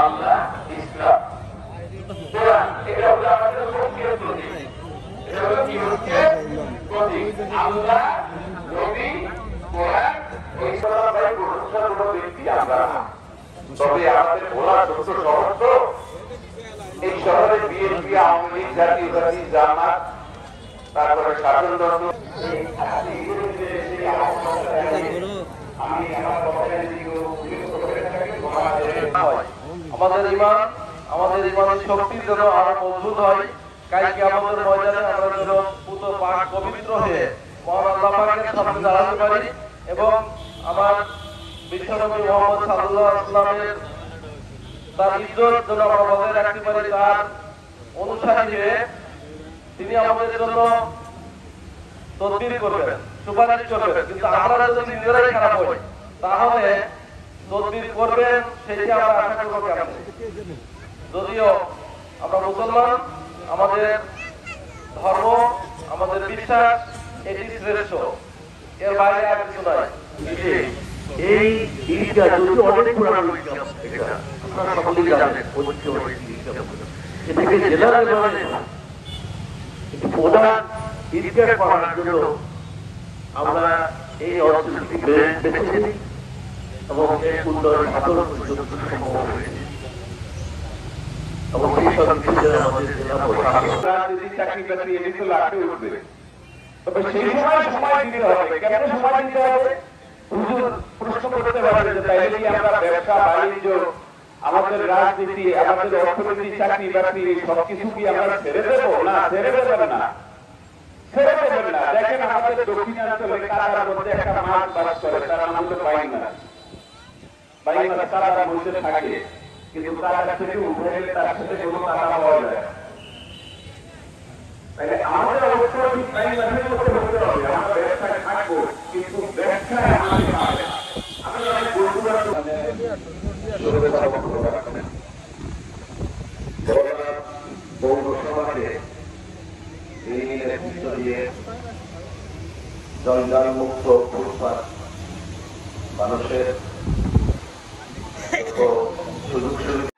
আল্লাহ ইসলাম কোরআন এটা হলো আমাদের শক্তির প্রতীক। এটা হলো কি হচ্ছে প্রতীক। আল্লাহ, নবী, কোরআন, এই সবাই প্রশংসার কোনো ব্যক্তি আমরা না। তবে আমাদের ভোলা ছোট শহর তো, এই শহরে বিএনপি, আওয়ামী লীগ, জাতীয়তাবাদী, জামাত, তারপরে স্বাধীনতা আমাদের ইমান, আমাদের ইমানের শক্তি যেন আরো মজবুত হয়। কালকে আমাদের ময়দানে আমরা যেন পুত পাক পবিত্র হয়ে মহান আল্লাহ পাকের সামনে দাঁড়াতে পারি এবং আমার বিশ্বনবী মুহাম্মদ সাল্লাল্লাহু আলাইহি ওয়াসাল্লামের তার ইজ্জত যেন আমরা বজায় রাখতে পারি, তার অনুসারী হয়ে তিনি আমাদের জন্য তদবির করবেন, সুপারিশ করবেন। কিন্তু আমরা যদি নিজেরাই খারাপ হই তাহলে তদবির করবেন সেটি আমরা আশা করবো কেন? যদিও আমরা মুসলমান, আমাদের ধর্ম, আমাদের বিশ্বাস এটি শ্রেষ্ঠ, এর বাইরে আর কিছু নয়। এই ঈদটা যদি অনেক পুরানো ইসলাম, এটা আপনারা সকলেই জানেন, এটাকে জেলার লেভেলে একটি প্রধান ঈদগাহ করার জন্য আমরা এই অঞ্চলটি বেছে নিই এবং এর উন্নয়ন সাধন পর্যন্ত সম্ভব হয়েছে। এবং সেই সব ক্ষেত্রে আমাদের জেলা প্রশাসন চাকরি বাকরি এটি তো লাখে উঠবে, তবে সেই সময় দিতে হবে। কেন সময় দিতে হবে? হুজুর প্রশ্ন করতে পারে যে তাইলে কি আমরা ব্যবসা বাণিজ্য, আমাদের রাজনীতি, আমাদের অর্থনীতি, চাকরি বাকরি সবকিছু কি আমরা ছেড়ে দেবো? না, ছেড়ে দেবেন না, ছেড়ে দেবেন না। দেখেন আমাদের দক্ষিণাঞ্চলে কাদার মধ্যে একটা মাছ বাস করে, তার নাম হলো বাইং মাছ। বাইং মাছ কাদার মধ্যে থাকে, কিন্তু কাদা থেকে উঠে গেলে তার সাথে কোনো কাদা পাওয়া যায়। তাহলে আমাদের অবশ্যই বাইং মাছের মধ্যে হতে হবে, আমরা ব্যবসায় থাকবো, কিন্তু ব্যবসায় আমাদের পাবে না। আমি অনেক বন্ধুরা পৌরসভাকে এই নেতৃত্ব দিয়ে জঞ্জাল মুক্ত ফুটপাত মানুষের সুযোগ সুবিধা